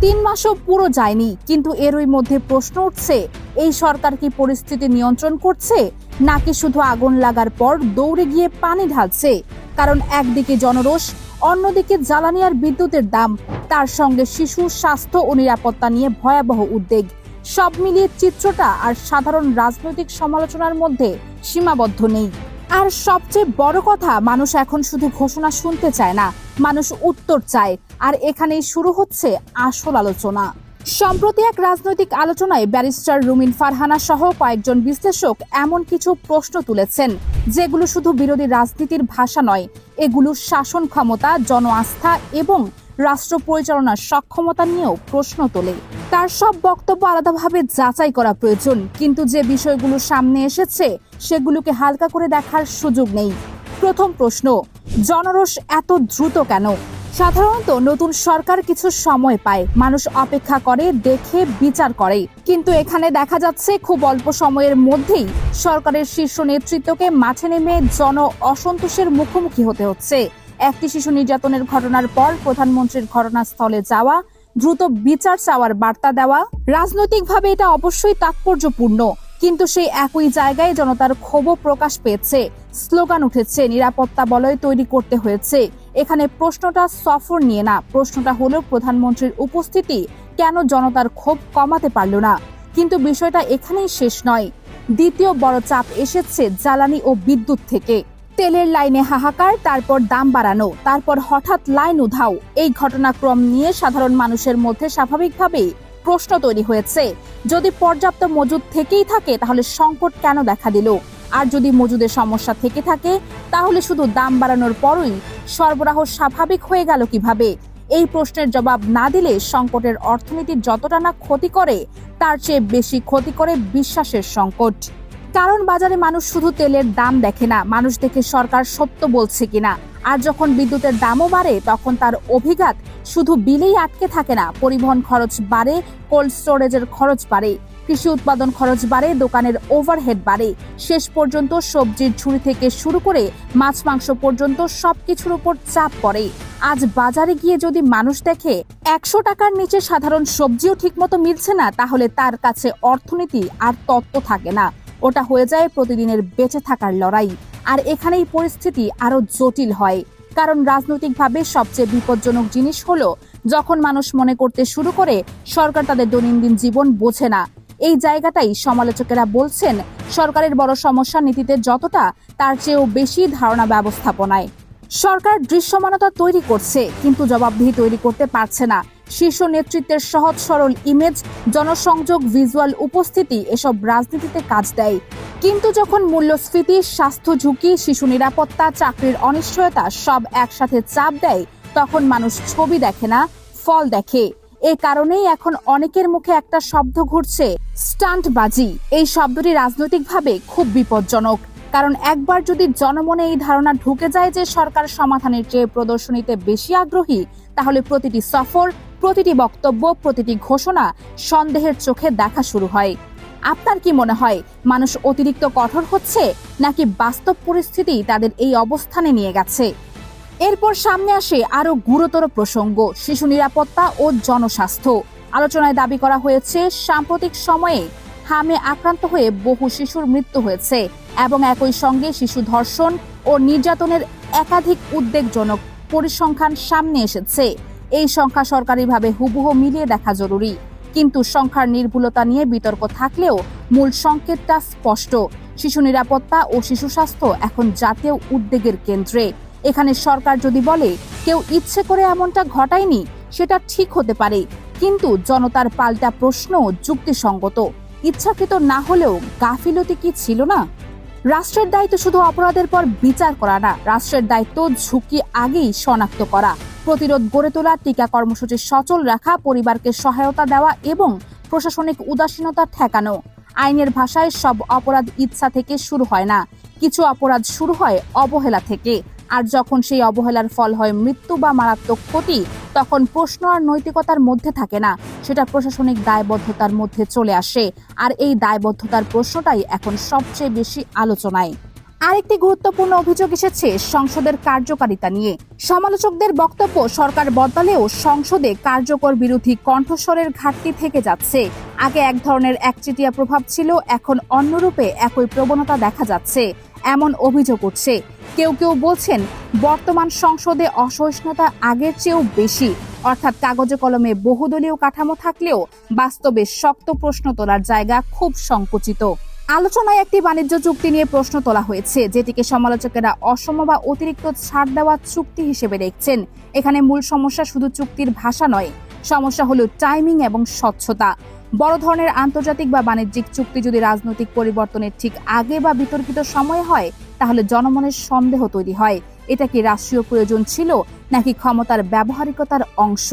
3 মাসও পুরো যায়নি, কিন্তু এরই মধ্যে প্রশ্ন উঠছে, এই সরকার কি পরিস্থিতি নিয়ন্ত্রণ করছে নাকি শুধু আগুন লাগার পর দৌড়ে গিয়ে পানি ঢালছে? কারণ একদিকে জনরোষ, অন্যদিকে জ্বালানি আর বিদ্যুতের দাম, তার সঙ্গে শিশু স্বাস্থ্য ও নিরাপত্তা নিয়ে ভয়াবহ উদ্বেগ। সব মিলিয়ে চিত্রটা আর সাধারণ রাজনৈতিক সমালোচনার মধ্যে সীমাবদ্ধ নেই। আর সবচেয়ে বড় কথা, মানুষ এখন শুধু ঘোষণা শুনতে চায় না, মানুষ উত্তর চায়। আর এখানেই শুরু হচ্ছে আসল আলোচনা। সম্প্রতি এক রাজনৈতিক আলোচনায় ব্যারিস্টার রুমিন ফারহানা সহ কয়েকজন বিশ্লেষক এমন কিছু প্রশ্ন তুলেছেন যেগুলো শুধু বিরোধী রাজনীতির ভাষা নয়, এগুলো শাসন ক্ষমতা, জন আস্থা এবং রাষ্ট্র পরিচালনার সক্ষমতা নিয়েও প্রশ্ন তোলে। তার সব বক্তব্য আলাদাভাবে যাচাই করা প্রয়োজন, কিন্তু যে বিষয়গুলো সামনে এসেছে সেগুলোকে হালকা করে দেখার সুযোগ নেই। প্রথম প্রশ্ন, জনরোষ এত দ্রুত কেন? সাধারণত নতুন সরকার কিছু সময় পায়, মানুষ অপেক্ষা করে, দেখে, বিচার করে। কিন্তু এখানে দেখা যাচ্ছে খুব অল্প সময়ের মধ্যেই সরকারের শীর্ষ নেতৃত্বকে মাঠে নেমে জন অসন্তোষের মুখোমুখি হতে হচ্ছে। একটি শিশু নির্যাতনের ঘটনার পর প্রধানমন্ত্রীর ঘটনাস্থলে যাওয়া, দ্রুত বিচার চাওয়ার বার্তা দেওয়া। রাজনৈতিকভাবে এটা অবশ্যই তাৎপর্যপূর্ণ, কিন্তু সেই একই জায়গায় জনতার ক্ষোভও প্রকাশ পেয়েছে, স্লোগান উঠেছে, নিরাপত্তা বলয় তৈরি করতে হয়েছে। এখানে প্রশ্নটা সফর নিয়ে না, প্রশ্নটা হলো প্রধানমন্ত্রীর উপস্থিতি কেন জনতার ক্ষোভ কমাতে পারল না। কিন্তু বিষয়টা এখানেই শেষ নয়। দ্বিতীয় বড় চাপ এসেছে জ্বালানি ও বিদ্যুৎ থেকে। তেলের লাইনে হাহাকার, তারপর দাম বাড়ানো, তারপর হঠাৎ লাইন উধাও। এই ঘটনাক্রম নিয়ে সাধারণ মানুষের মধ্যে স্বাভাবিকভাবেই প্রশ্ন তৈরি হয়েছে, যদি পর্যাপ্ত মজুদ থেকেই থাকে তাহলে সংকট কেন দেখা দিল? আর যদি মজুদের সমস্যা থেকে থাকে তাহলে শুধু দাম বাড়ানোর পরই সরবরাহ স্বাভাবিক হয়ে গেল কিভাবে? এই প্রশ্নের জবাব না দিলে সংকটের অর্থনীতির যতটা না ক্ষতি করে, তার চেয়ে বেশি ক্ষতি করে বিশ্বাসের সংকট। কারণ বাজারে মানুষ শুধু তেলের দাম দেখে না, মানুষ দেখে সরকার সত্য বলছে কিনা। আর যখন বিদ্যুতের দামও বাড়ে তখন তার অভিঘাত শুধু বিলেই আটকে থাকে না, পরিবহন খরচ বাড়ে, কোল্ড স্টোরেজের খরচ বাড়ে, কৃষি উৎপাদন খরচ বাড়ে, দোকানের ওভারহেড বাড়ে, শেষ পর্যন্ত সবজির ঝুড়ি থেকে শুরু করে মাছ মাংস পর্যন্ত সবকিছুর উপর চাপ পড়ে। আজ বাজারে গিয়ে যদি মানুষ দেখে 100 টাকার নিচে সাধারণ সবজিও ঠিকমতো মিলছে না, তাহলে তার কাছে অর্থনীতি আর তত্ত্ব থাকে না, ওটা হয়ে যায় প্রতিদিনের বেঁচে থাকার লড়াই। আর এখানেই পরিস্থিতি আরো জটিল হয়, কারণ রাজনৈতিকভাবে সবচেয়ে বিপজ্জনক জিনিস হলো যখন মানুষ মনে করতে শুরু করে সরকার তাদের দৈনন্দিন জীবন বোঝে না। এই জায়গাটাই সমালোচকেরা বলছেন সরকারের বড় সমস্যা নীতিতে যতটা, তার চেয়েও বেশি ধারণা ব্যবস্থাপনায়। সরকার দৃশ্যমানতা তৈরি করছে কিন্তু জবাবদিহি তৈরি করতে পারছে না। শীর্ষ নেতৃত্বের সহজ সরল ইমেজ, জনসংযোগ, ভিজুয়াল উপস্থিতি এসব রাজনীতিতে কাজ দেয়, কিন্তু যখন মূল্যস্ফীতি, স্বাস্থ্য ঝুঁকি, শিশু নিরাপত্তা, চাকরির অনিশ্চয়তা সব একসাথে চাপ দেয়, তখন মানুষ ছবি দেখে না, ফল দেখে। এ কারণেই এখন অনেকের মুখে একটা শব্দ ঘুরছে, স্টান্টবাজি। এই শব্দটি রাজনৈতিকভাবে খুব বিপজ্জনক, কারণ একবার যদি জনমনে এই ধারণা ঢুকে যায় যে সরকার সমাধানের চেয়ে প্রদর্শনীতে বেশি আগ্রহী, তাহলে প্রতিটি সফর, প্রতিটি বক্তব্য, প্রতিটি ঘোষণা সন্দেহের চোখে দেখা শুরু হয়। আপনার কি মনে হয়, মানুষ অতিরিক্ত কঠোর হচ্ছে নাকি বাস্তব পরিস্থিতি তাদের এই অবস্থানে নিয়ে গেছে? এরপর সামনে আসে আরো গুরুতর প্রসঙ্গ, শিশু নিরাপত্তা ও জনস্বাস্থ্য। আলোচনায় দাবি করা হয়েছে সাম্প্রতিক সময়ে হামে আক্রান্ত হয়ে বহু শিশুর মৃত্যু হয়েছে এবং একই সঙ্গে শিশু ধর্ষণ ও নির্যাতনের একাধিক উদ্বেগজনক পরিসংখ্যান সামনে এসেছে। এই সংখ্যা সরকারিভাবে হুবহু মিলিয়ে দেখা জরুরি, কিন্তু সংখ্যার নির্ভুলতা নিয়ে বিতর্ক থাকলেও মূল সংকেতটা স্পষ্ট। শিশু নিরাপত্তা ও শিশু স্বাস্থ্য এখন জাতীয় উদ্বেগের কেন্দ্রে। এখানে সরকার যদি বলে কেউ ইচ্ছে করে এমনটা ঘটায়নি, সেটা ঠিক হতে পারে, কিন্তু জনতার পাল্টা প্রশ্ন যুক্তিসঙ্গত, ইচ্ছাকৃত না হলেও গাফিলতি কি ছিল না? রাষ্ট্রের দায়িত্ব শুধু অপরাধের পর বিচার করা না, রাষ্ট্রের দায়িত্ব ঝুঁকি আগেই শনাক্ত করা, প্রতিরোধ গড়ে তোলা, টিকা কর্মসূচি সচল রাখা, পরিবারকে সহায়তা দেওয়া এবং প্রশাসনিক উদাসীনতা ঠেকানো। আইনের ভাষায় সব অপরাধ ইচ্ছা থেকে শুরু হয় না, কিছু অপরাধ শুরু হয় অবহেলা থেকে। আর যখন সেই অবহেলার ফল হয় মৃত্যু বা মারাত্মক ক্ষতি, তখন প্রশ্ন আর নৈতিকতার মধ্যে থাকে না, সেটা প্রশাসনিক দায়বদ্ধতার মধ্যে চলে আসে। আর এই দায়বদ্ধতার প্রশ্নটাই এখন সবচেয়ে বেশি আলোচনায়। আরেকটি গুরুত্বপূর্ণ অভিযোগ এসেছে সংসদের কার্যকারিতা নিয়ে। সমালোচকদের বক্তব্য, সরকার বদলালেও সংসদে কার্যকর বিরোধী কণ্ঠস্বরের ঘাটতি থেকে যাচ্ছে। আগে এক ধরনের একচেটিয়া প্রভাব ছিল, এখন অন্যরূপে একই প্রবণতা দেখা যাচ্ছে, এমন অভিযোগ উঠছে। কেউ কেউ বলছেন বর্তমান সংসদে অসহিষ্ণুতা আগের চেয়েও বেশি, অর্থাৎ কাগজে কলমে বহুদলীয় কাঠামো থাকলেও বাস্তবে শক্ত প্রশ্ন তোলার জায়গা খুব সংকুচিত। আলোচনায় একটি বাণিজ্য চুক্তি নিয়ে প্রশ্ন তোলা হয়েছে, যেটিকে সমালোচকেরা অসম বা অতিরিক্ত ছাড় দেওয়া চুক্তি হিসেবে দেখছেন। এখানে মূল সমস্যা শুধু চুক্তির ভাষা নয়, সমস্যা হলো টাইমিং এবং স্বচ্ছতা। বড় ধরনের আন্তর্জাতিক বা বাণিজ্যিক চুক্তি যদি রাজনৈতিক পরিবর্তনের ঠিক আগে বা বিতর্কিত সময়ে হয়, তাহলে জনমনের সন্দেহ তৈরি হয়, এটা কি রাষ্ট্রীয় প্রয়োজন ছিল নাকি ক্ষমতার ব্যবহারিকতার অংশ।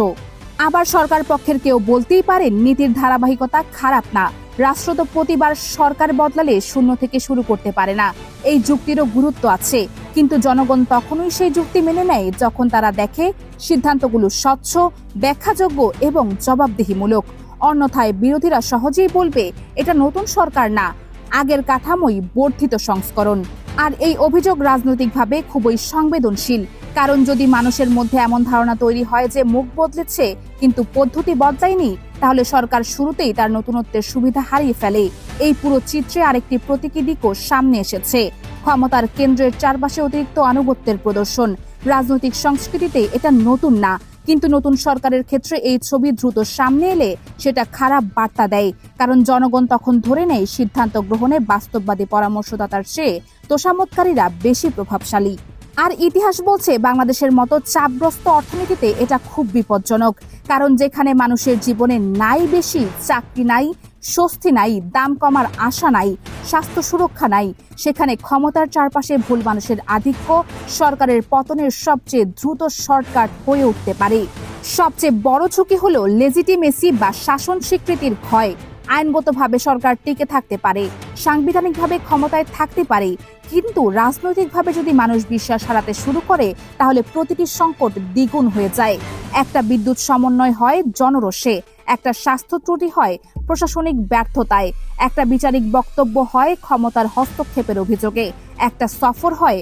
আবার সরকার পক্ষের কেউ বলতেই পারেন নীতির ধারাবাহিকতা খারাপ না, রাষ্ট্র তো প্রতিবার সরকার বদলালে শূন্য থেকে শুরু করতে পারে না। এই যুক্তিরও গুরুত্ব আছে, কিন্তু জনগণ তখনই সেই যুক্তি মেনে নেয় যখন তারা দেখে সিদ্ধান্তগুলো স্বচ্ছ, ব্যাখ্যাযোগ্য এবং জবাবদিহিমূলক। অন্যথায় বিরোধীরা সহজেই বলবে এটা নতুন সরকার না, আগের কাঠামোই বর্ধিত সংস্করণ। আর এই অভিযোগ রাজনৈতিকভাবে খুবই সংবেদনশীল, কারণ যদি মানুষের মধ্যে এমন ধারণা তৈরি হয় যে মুখ বদলেছে কিন্তু পদ্ধতি বদলায়নি, তাহলে সরকার শুরুতেই তার নতুনত্বের সুবিধা হারিয়ে ফেলে। এই পুরো চিত্রে আরেকটি প্রতীকী দিকও সামনে এসেছে, ক্ষমতার কেন্দ্রের চারপাশে অতিরিক্ত আনুগত্যের প্রদর্শন। রাজনৈতিক সংস্কৃতিতে এটা নতুন না, কিন্তু নতুন সরকারের ক্ষেত্রে এই ছবি দ্রুত সামনে এলে সেটা খারাপ বার্তা দেয়, কারণ জনগণ তখন ধরে নেয় সিদ্ধান্ত গ্রহণে বাস্তববাদী পরামর্শদাতার চেয়ে তোষামোদকারীরা বেশি প্রভাবশালী। আর ইতিহাস বলছে বাংলাদেশের মতো চাপগ্রস্ত অর্থনীতিতে এটা খুব বিপজ্জনক, কারণ যেখানে মানুষের জীবনে নাই বেশি, চাকরি নাই, স্বস্তি নাই, দাম কমার আশা নাই, স্বাস্থ্য সুরক্ষা নাই, সেখানে ক্ষমতার চারপাশে ভুল মানুষের আধিক্য সরকারের পতনের সবচেয়ে দ্রুত শর্টকাট হয়ে উঠতে পারে। সবচেয়ে বড় ঝুঁকি হলো লেজিটিমেসি বা শাসন স্বীকৃতির ক্ষয়। আইনগতভাবে সরকার টিকে থাকতে পারে, সাংবিধানিকভাবে ক্ষমতায় থাকতে পারে, কিন্তু রাজনৈতিকভাবে যদি মানুষ বিশ্বাস হারাতে শুরু করে, তাহলে প্রতিটি সংকট দ্বিগুণ হয়ে যায়। একটা বিদ্যুৎ সমন্বয় হয় জনরোষে, একটা স্বাস্থ্য ত্রুটি হয় প্রশাসনিক ব্যর্থতায়, একটা বিচারিক বক্তব্য হয় ক্ষমতার হস্তক্ষেপের অভিযোগে, একটা সফর হয়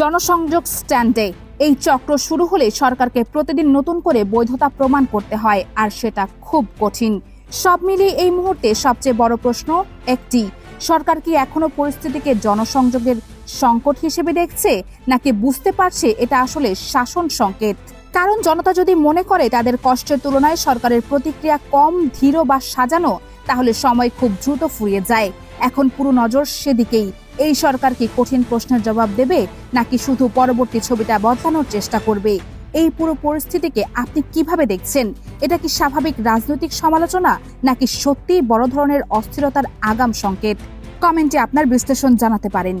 জনসংযোগ স্ট্যান্ডে। এই চক্র শুরু হলে সরকারকে প্রতিদিন নতুন করে বৈধতা প্রমাণ করতে হয়, আর সেটা খুব কঠিন। সব মিলিয়ে এই মুহূর্তে সবচেয়ে বড় প্রশ্ন একটি, সরকার কি এখনো পরিস্থিতিকে জনসংযোগের সংকট হিসেবে দেখছে, নাকি বুঝতে পারছে এটা আসলে শাসন সংকেত? কারণ জনতা যদি মনে করে তাদের কষ্টের তুলনায় সরকারের প্রতিক্রিয়া কম ধীর বা সাজানো, তাহলে সময় খুব দ্রুত ফুরিয়ে যায়। এখন পুরো নজর সেদিকেই। এই সরকার কি কঠিন প্রশ্নের জবাব দেবে, নাকি শুধু পরবর্তী ছবিটা বদলানোর চেষ্টা করবে? এই পুরো পরিস্থিতিকে আপনি কিভাবে দেখছেন? এটা কি স্বাভাবিক রাজনৈতিক সমালোচনা, নাকি সত্যিই বড় ধরনের অস্থিরতার আগাম সংকেত? কমেন্টে আপনার বিশ্লেষণ জানাতে পারেন।